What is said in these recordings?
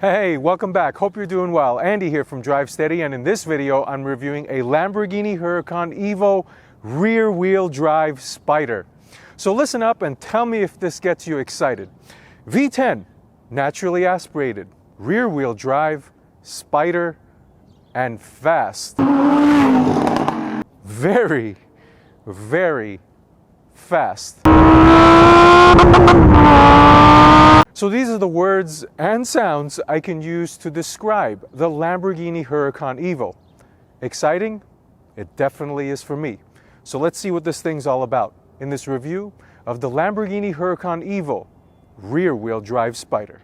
Hey, welcome back. Hope you're doing well. Andy here from Drive Steady, and in this video I'm reviewing a Lamborghini Huracan EVO rear-wheel drive Spyder. So listen up and tell me if this gets you excited. V10, naturally aspirated, rear-wheel drive, Spyder, and fast. Very, very fast. So these are the words and sounds I can use to describe the Lamborghini Huracan EVO. Exciting? It definitely is for me. So let's see what this thing's all about in this review of the Lamborghini Huracan EVO rear-wheel drive Spyder.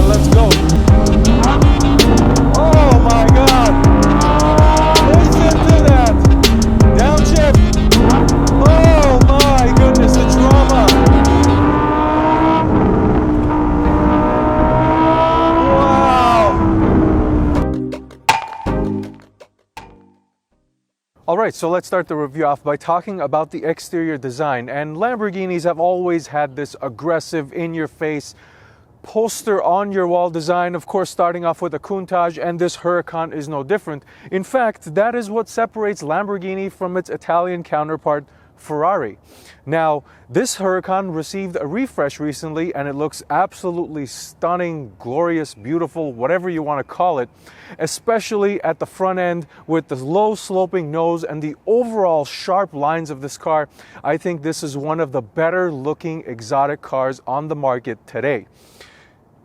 Let's go. Oh my God. Listen to that. Downshift. Oh my goodness, the drama. Wow. All right, so let's start the review off by talking about the exterior design. And Lamborghinis have always had this aggressive, in-your-face, poster on your wall design, of course starting off with a Countach, and this Huracan is no different. In fact, that is what separates Lamborghini from its Italian counterpart Ferrari. Now, this Huracan received a refresh recently and it looks absolutely stunning, glorious, beautiful, whatever you want to call it, especially at the front end with the low sloping nose and the overall sharp lines of this car. I think this is one of the better looking exotic cars on the market today.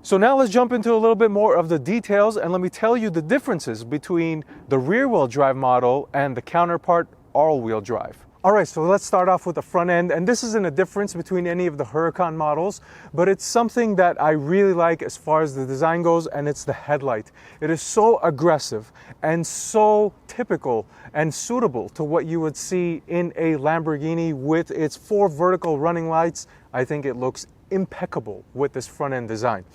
So now let's jump into a little bit more of the details and let me tell you the differences between the rear-wheel drive model and the counterpart all-wheel drive. All right, so let's start off with the front end, and this isn't a difference between any of the Huracan models, but it's something that I really like as far as the design goes, and it's the headlight. It is so aggressive and so typical and suitable to what you would see in a Lamborghini with its 4 vertical running lights. I think it looks impeccable with this front end design.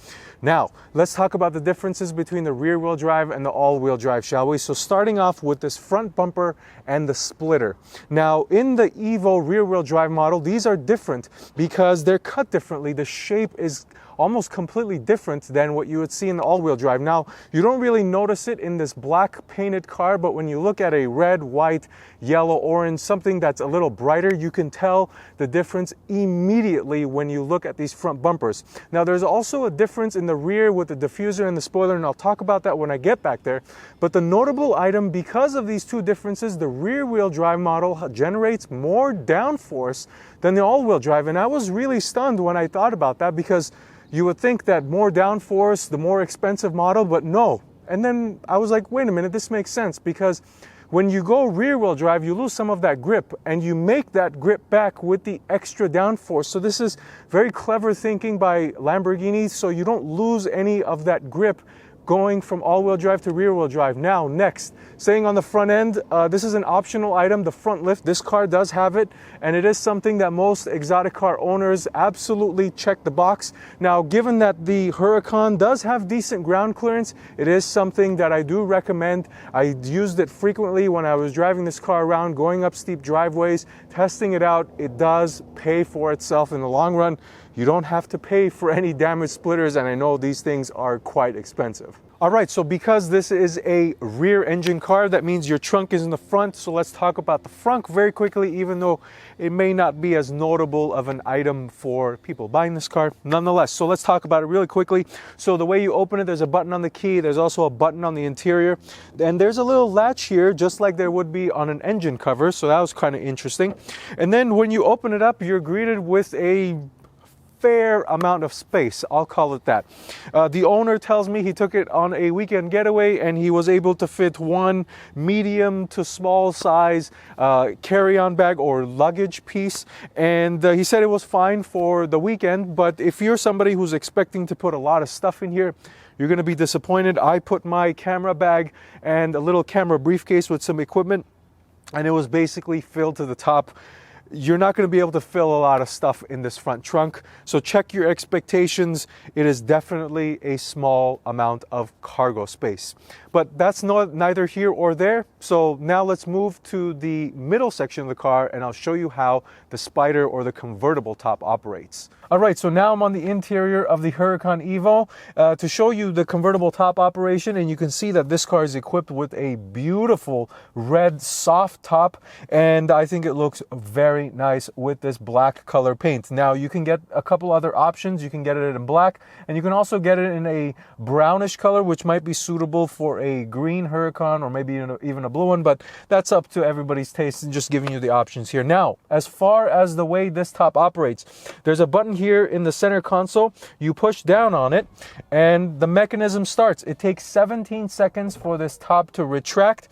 Now, let's talk about the differences between the rear-wheel drive and the all-wheel drive, shall we? So starting off with this front bumper and the splitter. Now, in the EVO rear-wheel drive model, these are different because they're cut differently. The shape is almost completely different than what you would see in the all-wheel drive. Now, you don't really notice it in this black painted car, but when you look at a red, white, yellow, orange, something that's a little brighter, you can tell the difference immediately when you look at these front bumpers. Now, there's also a difference in the rear with the diffuser and the spoiler, and I'll talk about that when I get back there. But the notable item, because of these two differences, the rear-wheel drive model generates more downforce than the all-wheel drive, and I was really stunned when I thought about that, because you would think that more downforce, the more expensive model, but no. And then I was like, wait a minute, this makes sense, because when you go rear-wheel drive, you lose some of that grip, and you make that grip back with the extra downforce. So this is very clever thinking by Lamborghini, so you don't lose any of that grip going from all-wheel drive to rear-wheel drive. Now, next, staying on the front end, this is an optional item, the front lift. This car does have it, and it is something that most exotic car owners absolutely check the box. Now, given that the Huracan does have decent ground clearance, it is something that I do recommend. I used it frequently when I was driving this car around, going up steep driveways, testing it out. It does pay for itself in the long run. You don't have to pay for any damaged splitters, and I know these things are quite expensive. All right, so because this is a rear engine car, that means your trunk is in the front. So let's talk about the front very quickly, even though it may not be as notable of an item for people buying this car nonetheless. So let's talk about it really quickly. So the way you open it, there's a button on the key. There's also a button on the interior. And there's a little latch here, just like there would be on an engine cover. So that was kind of interesting. And then when you open it up, you're greeted with a fair amount of space, I'll call it that. The owner tells me he took it on a weekend getaway and he was able to fit one medium to small size carry-on bag or luggage piece, and he said it was fine for the weekend. But if you're somebody who's expecting to put a lot of stuff in here, you're going to be disappointed. I put my camera bag and a little camera briefcase with some equipment, and it was basically filled to the top. You're not going to be able to fill a lot of stuff in this front trunk, so check your expectations. It is definitely a small amount of cargo space. But that's neither here or there. So now let's move to the middle section of the car and I'll show you how the Spyder or the convertible top operates. All right, so now I'm on the interior of the Huracan EVO to show you the convertible top operation, and you can see that this car is equipped with a beautiful red soft top, and I think it looks very nice with this black color paint. Now you can get a couple other options. You can get it in black, and you can also get it in a brownish color, which might be suitable for a green Huracan or maybe even a blue one, but that's up to everybody's taste, and just giving you the options here. Now, as far as the way this top operates, there's a button here in the center console. You push down on it and the mechanism starts. It takes 17 seconds for this top to retract,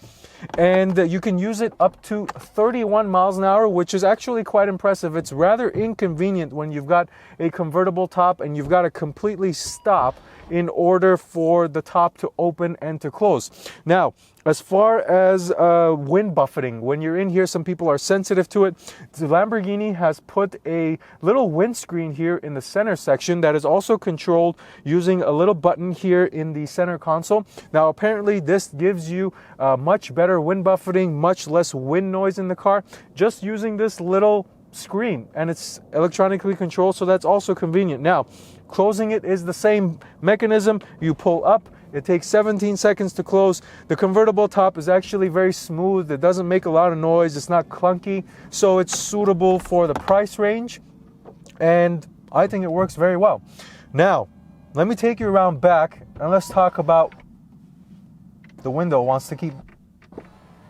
and you can use it up to 31 miles an hour, which is actually quite impressive. It's rather inconvenient when you've got a convertible top and you've got to completely stop in order for the top to open and to close. Now, as far as wind buffeting, when you're in here, some people are sensitive to it. The Lamborghini has put a little windscreen here in the center section that is also controlled using a little button here in the center console. Now, apparently this gives you much better wind buffeting, much less wind noise in the car, just using this little screen, and it's electronically controlled, so that's also convenient. Now, closing it is the same mechanism. You pull up, it takes 17 seconds to close. The convertible top is actually very smooth. It doesn't make a lot of noise. It's not clunky, so it's suitable for the price range, and I think it works very well. Now, let me take you around back and let's talk about the window. Wants to keep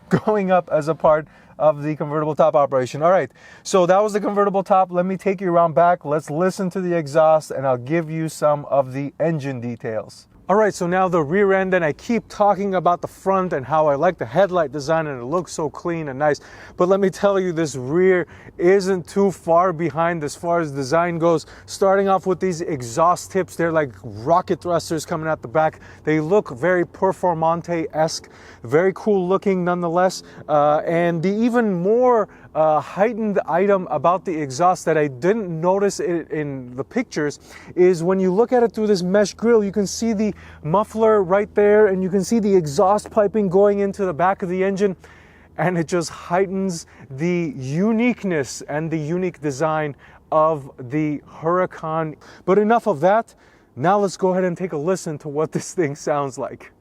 going up as a part of the convertible top operation. All right, so that was the convertible top. Let me take you around back. Let's listen to the exhaust and I'll give you some of the engine details. All right, so now the rear end, and I keep talking about the front and how I like the headlight design and it looks so clean and nice. But let me tell you, this rear isn't too far behind as far as design goes. Starting off with these exhaust tips, they're like rocket thrusters coming out the back. They look very Performante-esque, very cool looking nonetheless. And the even more heightened item about the exhaust that I didn't notice in the pictures is when you look at it through this mesh grille, you can see the muffler right there, and you can see the exhaust piping going into the back of the engine, and it just heightens the uniqueness and the unique design of the Huracan. But enough of that. Now let's go ahead and take a listen to what this thing sounds like.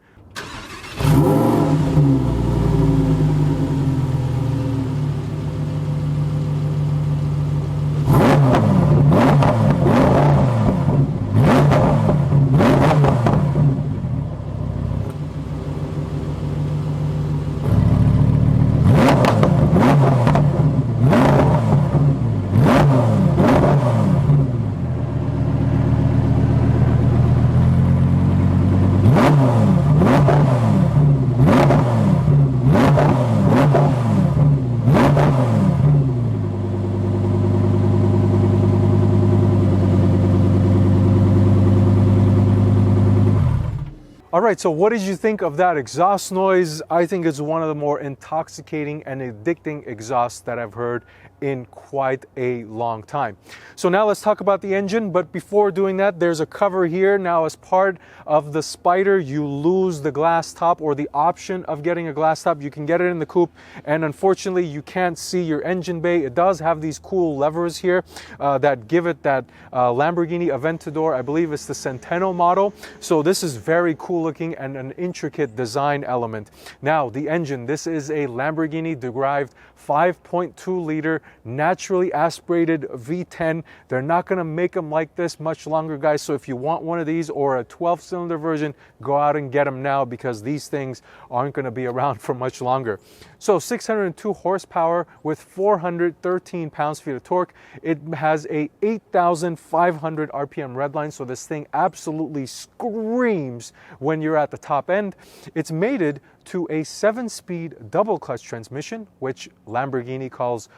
All right, so what did you think of that exhaust noise? I think it's one of the more intoxicating and addicting exhausts that I've heard in quite a long time. So now let's talk about the engine, but before doing that, there's a cover here. Now, as part of the Spyder, you lose the glass top, or the option of getting a glass top. You can get it in the coupe, and unfortunately you can't see your engine bay. It does have these cool levers here that give it that Lamborghini Aventador, I believe it's the Centeno model. So this is very cool looking looking and an intricate design element. Now, the engine, this is a Lamborghini-derived 5.2 liter naturally aspirated V10. They're not going to make them like this much longer, guys. So if you want one of these or a 12-cylinder version, go out and get them now, because these things aren't going to be around for much longer. So 602 horsepower with 413 pounds-feet of torque. It has a 8,500 RPM redline, so this thing absolutely screams when you're at the top end. It's mated to a 7-speed double clutch transmission, which Lamborghini calls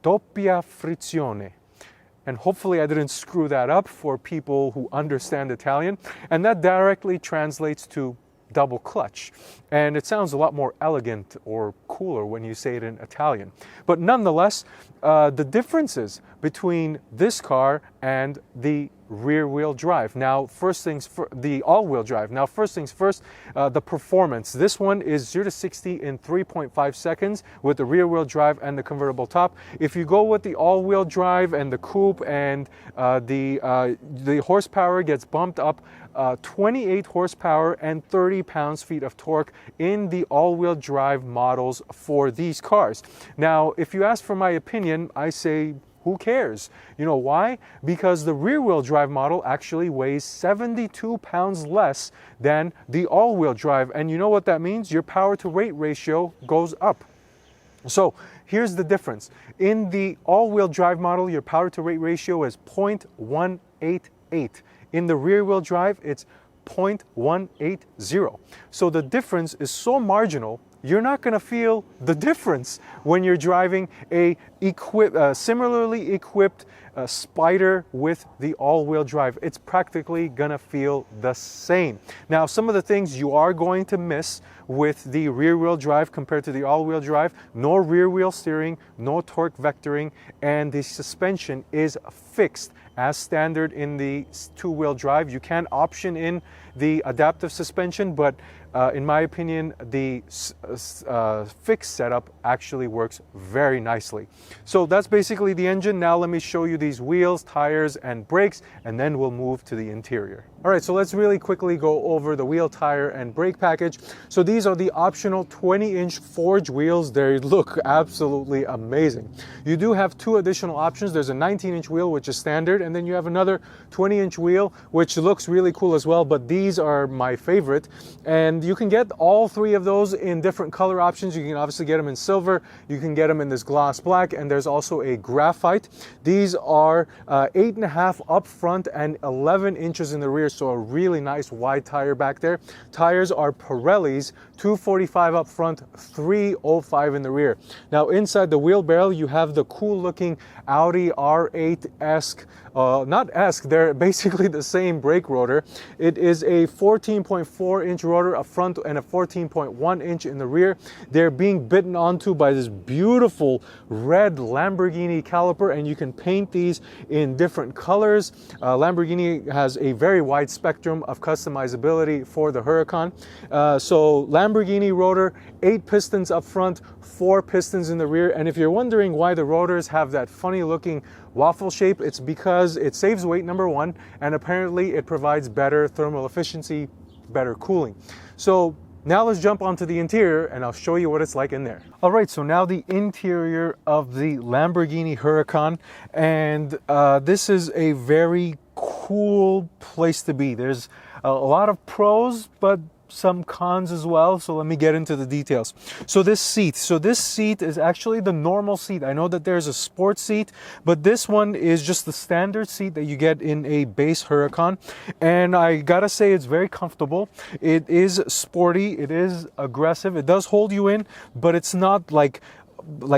doppia frizione. And hopefully I didn't screw that up for people who understand Italian. And that directly translates to double clutch. And it sounds a lot more elegant or cooler when you say it in Italian. But nonetheless, the differences between this car and the rear-wheel drive. Now, first things first, the all-wheel drive. Now, first things first, the performance. This one is 0 to 60 in 3.5 seconds with the rear-wheel drive and the convertible top. If you go with the all-wheel drive and the coupe, and the horsepower gets bumped up 28 horsepower and 30 pounds-feet of torque in the all-wheel drive models for these cars. Now, if you ask for my opinion, I say, who cares? You know why? Because the rear-wheel drive model actually weighs 72 pounds less than the all-wheel drive. And you know what that means? Your power-to-weight ratio goes up. So here's the difference. In the all-wheel drive model, your power-to-weight ratio is 0.188. In the rear-wheel drive, it's 0.180. So the difference is so marginal, you're not going to feel the difference when you're driving a similarly equipped Spyder with the all-wheel drive. It's practically going to feel the same. Now, some of the things you are going to miss with the rear-wheel drive compared to the all-wheel drive: no rear-wheel steering, no torque vectoring, and the suspension is fixed as standard in the two-wheel drive. You can option in the adaptive suspension, but in my opinion, the fixed setup actually works very nicely. So that's basically the engine. Now let me show you these wheels, tires, and brakes, and then we'll move to the interior. All right, so let's really quickly go over the wheel, tire, and brake package. So these are the optional 20-inch forged wheels. They look absolutely amazing. You do have two additional options. There's a 19-inch wheel, which is standard, and then you have another 20-inch wheel, which looks really cool as well, but these are my favorite. And you can get all three of those in different color options. You can obviously get them in silver, you can get them in this gloss black, and there's also a graphite. These are 8.5 up front and 11 inches in the rear, so a really nice wide tire back there. Tires are Pirelli's, 245 up front, 305 in the rear. Now inside the wheelbarrow, you have the cool looking Audi R8-esque, they're basically the same brake rotor. It is a 14.4 inch rotor up front and a 14.1 inch in the rear. They're being bitten onto by this beautiful red Lamborghini caliper, and you can paint these in different colors. Lamborghini has a very wide spectrum of customizability for the Huracan. So Lamborghini rotor, 8 pistons up front, 4 pistons in the rear. And if you're wondering why the rotors have that funny looking waffle shape, it's because it saves weight, number one, and apparently it provides better thermal efficiency, better cooling. So now let's jump onto the interior and I'll show you what it's like in there. All right, so now the interior of the Lamborghini Huracan, and this is a very cool place to be. There's a lot of pros, but some cons as well, so let me get into the details. So this seat is actually the normal seat. I know that there's a sports seat, but this one is just the standard seat that you get in a base Huracan, and I gotta say it's very comfortable. It is sporty, it is aggressive, it does hold you in, but it's not like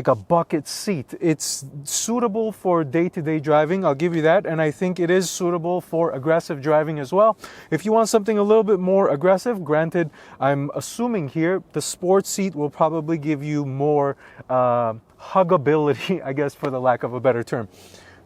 a bucket seat. It's suitable for day-to-day driving, I'll give you that, and I think it is suitable for aggressive driving as well. If you want something a little bit more aggressive, granted, I'm assuming here the sports seat will probably give you more huggability, I guess, for the lack of a better term.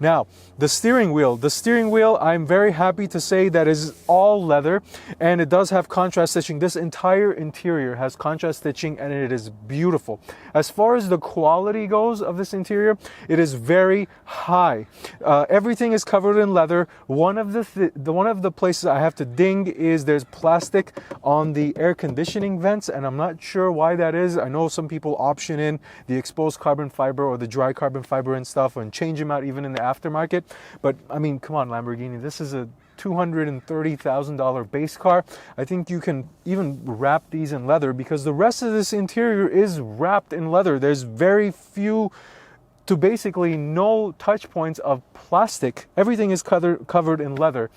Now, the steering wheel, I'm very happy to say that is all leather, and it does have contrast stitching. This entire interior has contrast stitching, and it is beautiful. As far as the quality goes of this interior, it is very high. Everything is covered in leather. One of the places I have to ding is there's plastic on the air conditioning vents, and I'm not sure why that is. I know some people option in the exposed carbon fiber or the dry carbon fiber and stuff and change them out even in the aftermarket. But I mean, come on, Lamborghini, this is a $230,000 base car. I think you can even wrap these in leather, because the rest of this interior is wrapped in leather. There's very few to basically no touch points of plastic. Everything is covered in leather.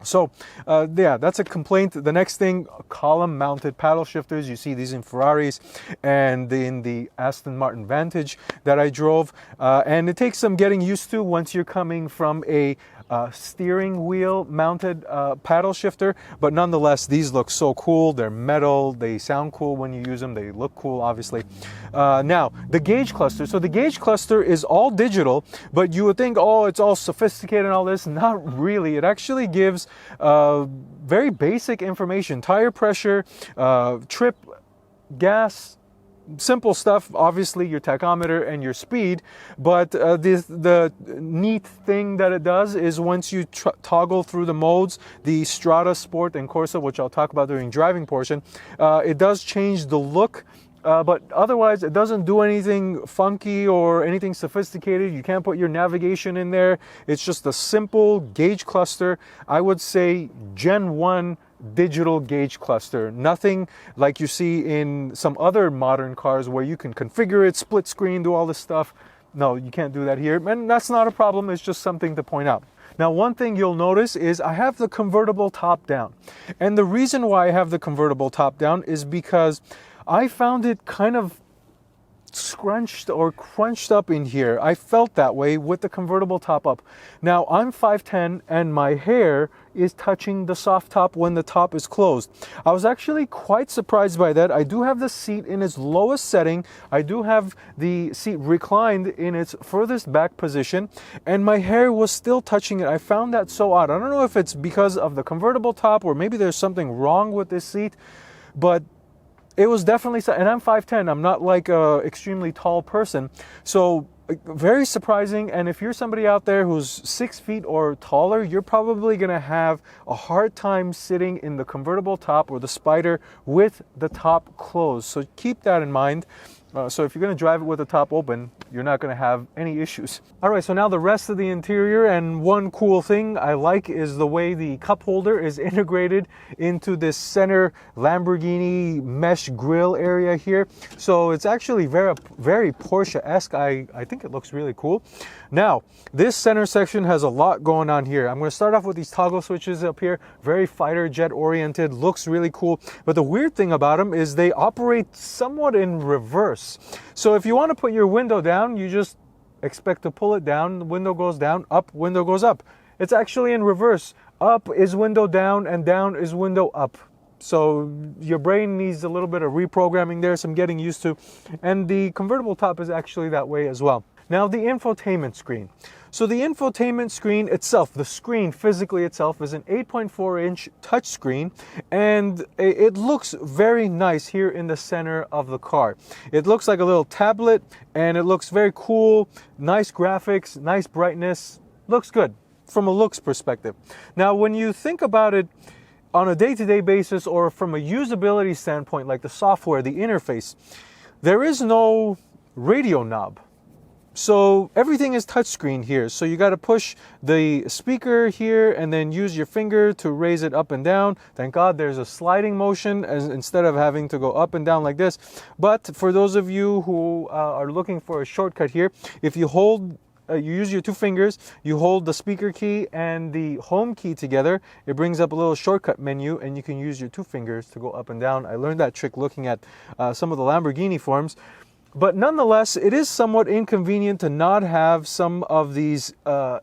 So yeah, that's a complaint. The next thing, column mounted paddle shifters. You see these in Ferraris and in the Aston Martin Vantage that I drove, and it takes some getting used to once you're coming from a steering wheel mounted paddle shifter, but nonetheless, these look so cool. They're metal, they sound cool when you use them, they look cool, obviously. Now, the gauge cluster. So the gauge cluster is all digital, but you would think, oh, it's all sophisticated and all this. Not really. It actually gives very basic information: tire pressure, trip, gas, simple stuff, obviously your tachometer and your speed. But the neat thing that it does is once you toggle through the modes, the Strada, Sport, and Corsa, which I'll talk about during driving portion, it does change the look. But otherwise, it doesn't do anything funky or anything sophisticated. You can't put your navigation in there. It's just a simple gauge cluster. I would say Gen 1 digital gauge cluster. Nothing like you see in some other modern cars where you can configure it, split screen, do all this stuff. No, you can't do that here. And that's not a problem. It's just something to point out. Now, one thing you'll notice is I have the convertible top down. And the reason why I have the convertible top down is because I found it kind of scrunched or crunched up in here. I felt that way with the convertible top up. Now, I'm 5'10" and my hair is touching the soft top when the top is closed. I was actually quite surprised by that. I do have the seat in its lowest setting. I do have the seat reclined in its furthest back position, and my hair was still touching it. I found that so odd. I don't know if it's because of the convertible top or maybe there's something wrong with this seat, but it was definitely, and I'm 5'10", I'm not like a extremely tall person, so very surprising. And if you're somebody out there who's 6 feet or taller, you're probably gonna have a hard time sitting in the convertible top or the Spyder with the top closed. So keep that in mind. So if you're going to drive it with the top open, you're not going to have any issues. All right, so now the rest of the interior, and one cool thing I like is the way the cup holder is integrated into this center Lamborghini mesh grille area here. So it's actually very Porsche-esque. I think it looks really cool. Now, this center section has a lot going on here. I'm going to start off with these toggle switches up here. Very fighter jet oriented, looks really cool. But the weird thing about them is they operate somewhat in reverse. So if you want to put your window down, you just expect to pull it down, the window goes down, up, window goes up. It's actually in reverse. Up is window down and down is window up. So your brain needs a little bit of reprogramming there, some getting used to. And the convertible top is actually that way as well. Now, the infotainment screen. So the infotainment screen itself, the screen physically itself, is an 8.4-inch touchscreen, and it looks very nice here in the center of the car. It looks like a little tablet, and it looks very cool, nice graphics, nice brightness, looks good from a looks perspective. Now, when you think about it on a day-to-day basis or from a usability standpoint, like the software, the interface, there is no radio knob. So everything is touchscreen here. So you got to push the speaker here and then use your finger to raise it up and down. Thank God there's a sliding motion instead of having to go up and down like this. But for those of you who are looking for a shortcut here, if you hold you use your two fingers, you hold the speaker key and the home key together, it brings up a little shortcut menu, and you can use your two fingers to go up and down. I learned that trick looking at some of the Lamborghini forums. But nonetheless, it is somewhat inconvenient to not have some of these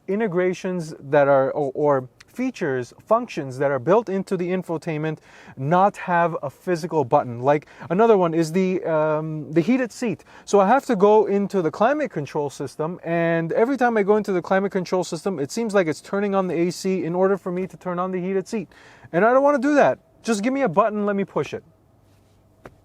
integrations that are, or features, functions that are built into the infotainment not have a physical button. Like another one is the heated seat. So I have to go into the climate control system, and every time I go into the climate control system, it seems like it's turning on the AC in order for me to turn on the heated seat. And I don't want to do that. Just give me a button, let me push it.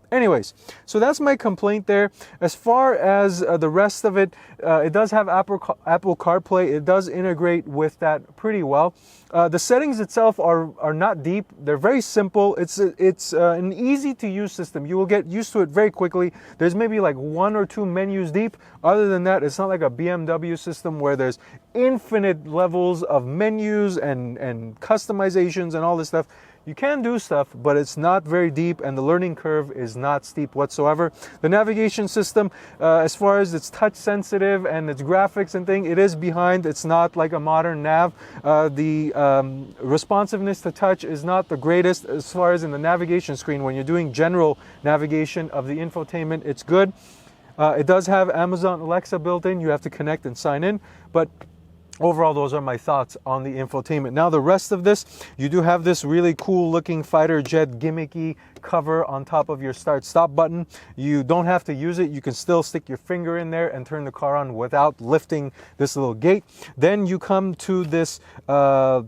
Anyways, so that's my complaint there. As far as the rest of it, it does have Apple CarPlay. It does integrate with that pretty well. The settings itself are not deep. They're very simple. It's an easy to use system. You will get used to it very quickly. There's maybe like 1 or 2 menus deep. Other than that, it's not like a BMW system where there's infinite levels of menus and customizations and all this stuff. You can do stuff, but it's not very deep, and the learning curve is not steep whatsoever. The navigation system, as far as it's touch sensitive and its graphics and thing, it is behind. It's not like a modern nav. The responsiveness to touch is not the greatest as far as in the navigation screen. When you're doing general navigation of the infotainment, it's good. It does have Amazon Alexa built in. You have to connect and sign in, but overall, those are my thoughts on the infotainment. Now, the rest of this, you do have this really cool looking fighter jet gimmicky cover on top of your start-stop button. You don't have to use it. You can still stick your finger in there and turn the car on without lifting this little gate. Then you come to this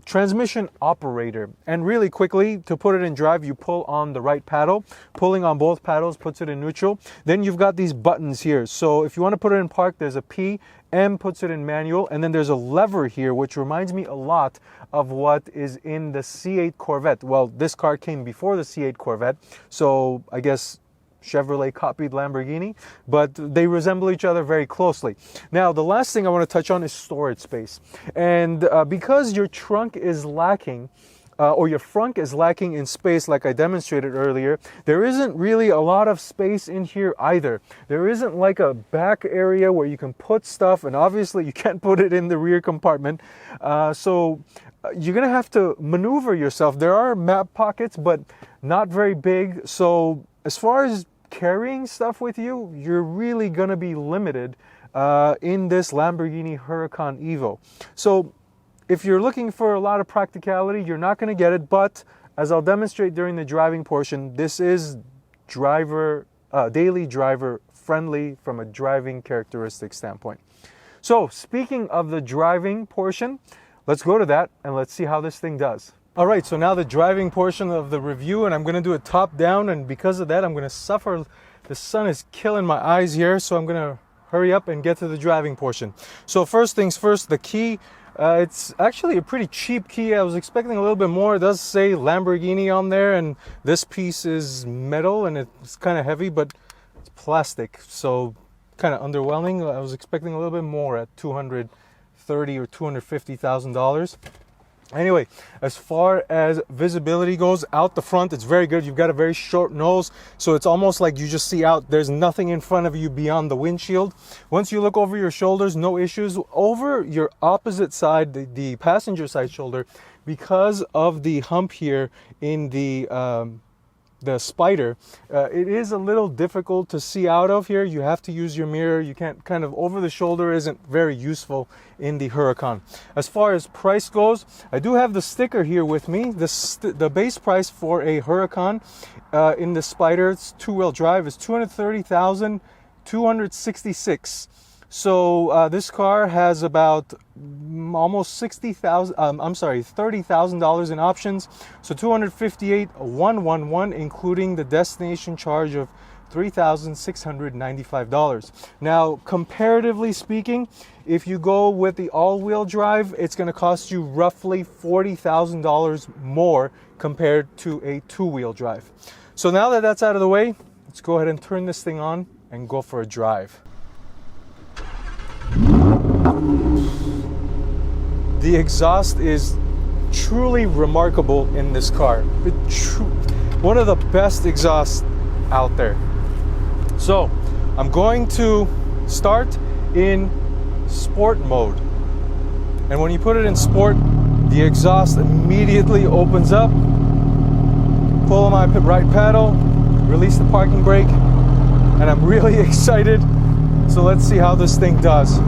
transmission operator. And really quickly, to put it in drive, you pull on the right paddle. Pulling on both paddles puts it in neutral. Then you've got these buttons here. So if you want to put it in park, there's a P. M puts it in manual, and then there's a lever here, which reminds me a lot of what is in the C8 Corvette. Well, this car came before the C8 Corvette, so I guess Chevrolet copied Lamborghini, but they resemble each other very closely. Now, the last thing I want to touch on is storage space. And because your trunk is lacking, or your front is lacking in space like I demonstrated earlier, there isn't really a lot of space in here either. There isn't like a back area where you can put stuff, and obviously you can't put it in the rear compartment. So you're gonna have to maneuver yourself. There are map pockets, but not very big. So as far as carrying stuff with you, you're really gonna be limited in this Lamborghini Huracan EVO. So if you're looking for a lot of practicality, you're not going to get it, but as I'll demonstrate during the driving portion, this is daily driver friendly from a driving characteristic standpoint. So speaking of the driving portion, let's go to that and let's see how this thing does. All right, so now the driving portion of the review, and I'm going to do it top down, and because of that, I'm going to suffer. The sun is killing my eyes here, so I'm going to hurry up and get to the driving portion. So first things first, the key. It's actually a pretty cheap key. I was expecting a little bit more. It does say Lamborghini on there, and this piece is metal and it's kind of heavy, but it's plastic, so kind of underwhelming. I was expecting a little bit more at $230,000 or $250,000. Anyway, as far as visibility goes, out the front, it's very good. You've got a very short nose, so it's almost like you just see out. There's nothing in front of you beyond the windshield. Once you look over your shoulders, no issues. Over your opposite side, the passenger side shoulder, because of the hump here in the Spyder, it is a little difficult to see out of here. You have to use your mirror. You can't kind of over the shoulder isn't very useful in the Huracan. As far as price goes, I do have the sticker here with me. The base price for a Huracan in the Spyder, it's two-wheel drive, is $230,266. So this car has about almost $30,000 in options. So $258,111, including the destination charge of $3,695. Now, comparatively speaking, if you go with the all-wheel drive, it's going to cost you roughly $40,000 more compared to a two-wheel drive. So now that that's out of the way, let's go ahead and turn this thing on and go for a drive. The exhaust is truly remarkable in this car. One of the best exhausts out there. So I'm going to start in sport mode. And when you put it in sport, the exhaust immediately opens up. Pull on my right paddle, release the parking brake, and I'm really excited. So let's see how this thing does.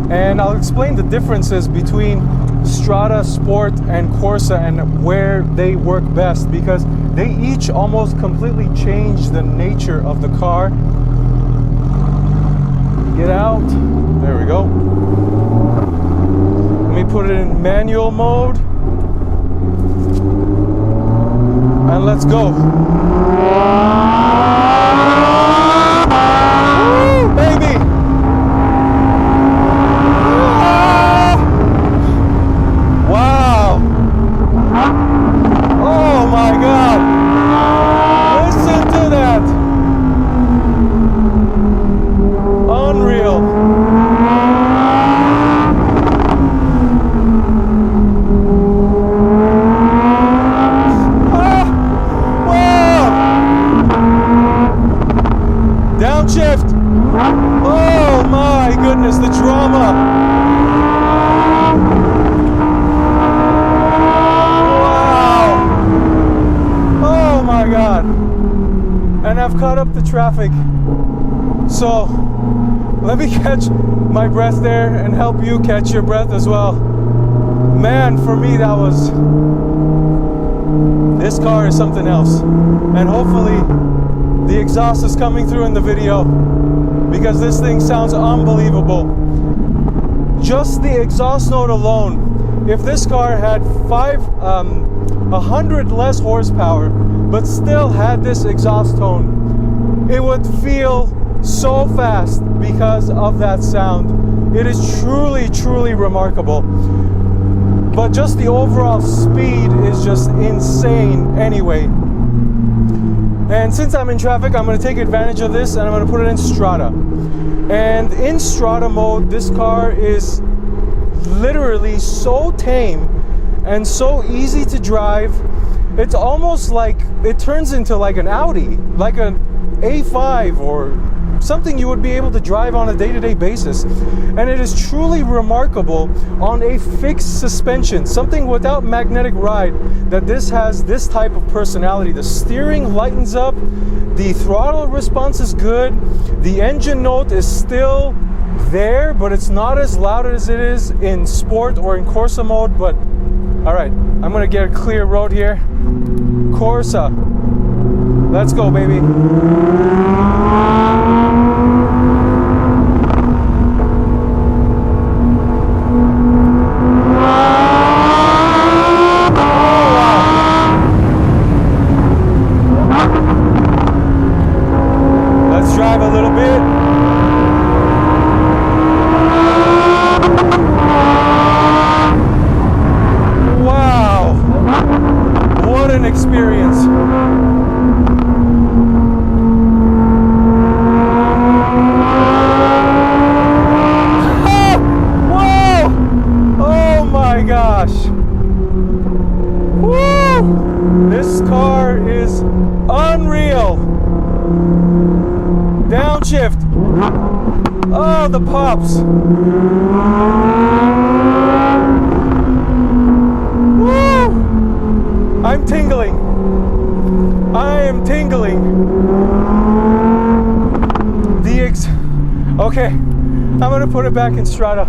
And I'll explain the differences between Strada, Sport, and Corsa and where they work best, because they each almost completely change the nature of the car. Get out. There we go. Let me put it in manual mode. And let's go. Woo, baby! Wow! Oh my God! Listen to that! Unreal! Downshift! Oh my goodness, the drama! Wow! Oh my God! And I've caught up the traffic. So let me catch my breath there and help you catch your breath as well. Man, for me this car is something else. And hopefully the exhaust is coming through in the video, because this thing sounds unbelievable. Just the exhaust note alone, if this car had 100 less horsepower, but still had this exhaust tone, it would feel so fast because of that sound. It is truly, truly remarkable. But just the overall speed is just insane anyway. And since I'm in traffic, I'm going to take advantage of this and I'm going to put it in Strada. And in Strada mode, this car is literally so tame and so easy to drive. It's almost like it turns into like an Audi, like an A5 or something you would be able to drive on a day-to-day basis. And it is truly remarkable on a fixed suspension, something without magnetic ride, that this has this type of personality. The steering lightens up, the throttle response is good, the engine note is still there, but it's not as loud as it is in Sport or in Corsa mode. But all right, I'm gonna get a clear road here. Corsa, let's go, baby. Drive a little bit. Wow, what an experience. Whoa, oh my gosh. Woo! This car is unreal. Downshift. Oh, the pops. Woo! I'm tingling. I am tingling. Okay, I'm gonna put it back in Strada.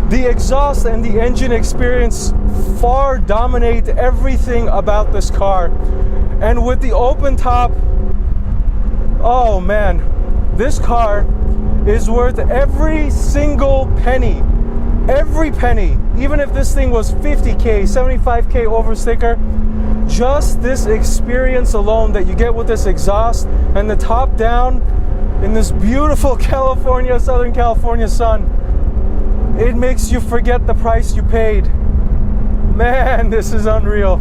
The exhaust and the engine experience far dominate everything about this car. And with the open top, oh man, this car is worth every single penny. Every penny. Even if this thing was 50K, 75K over sticker, just this experience alone that you get with this exhaust and the top down in this beautiful California, Southern California sun, it makes you forget the price you paid. Man, this is unreal.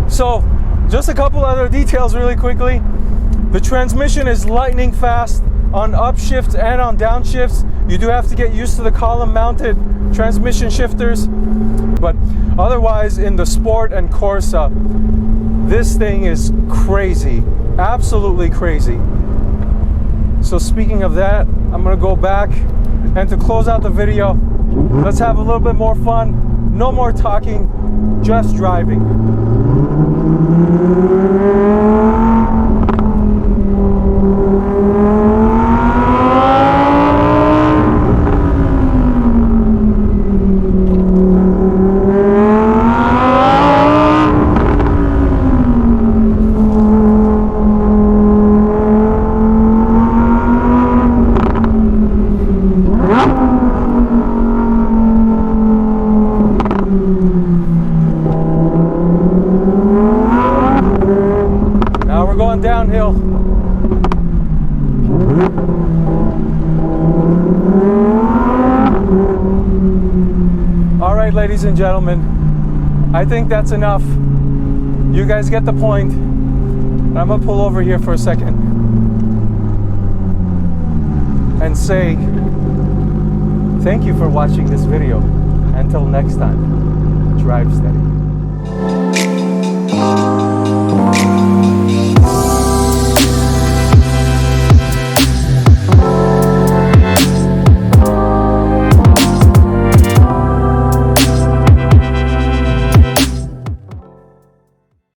So, just a couple other details really quickly. The transmission is lightning fast on upshifts and on downshifts. You do have to get used to the column mounted transmission shifters, but otherwise in the Sport and Corsa, this thing is crazy, absolutely crazy. So speaking of that, I'm gonna go back, and to close out the video, let's have a little bit more fun. No more talking, just driving. going downhill. All right, ladies and gentlemen, I think that's enough. You guys get the point. I'm gonna pull over here for a second and say thank you for watching this video. Until next time, drive steady.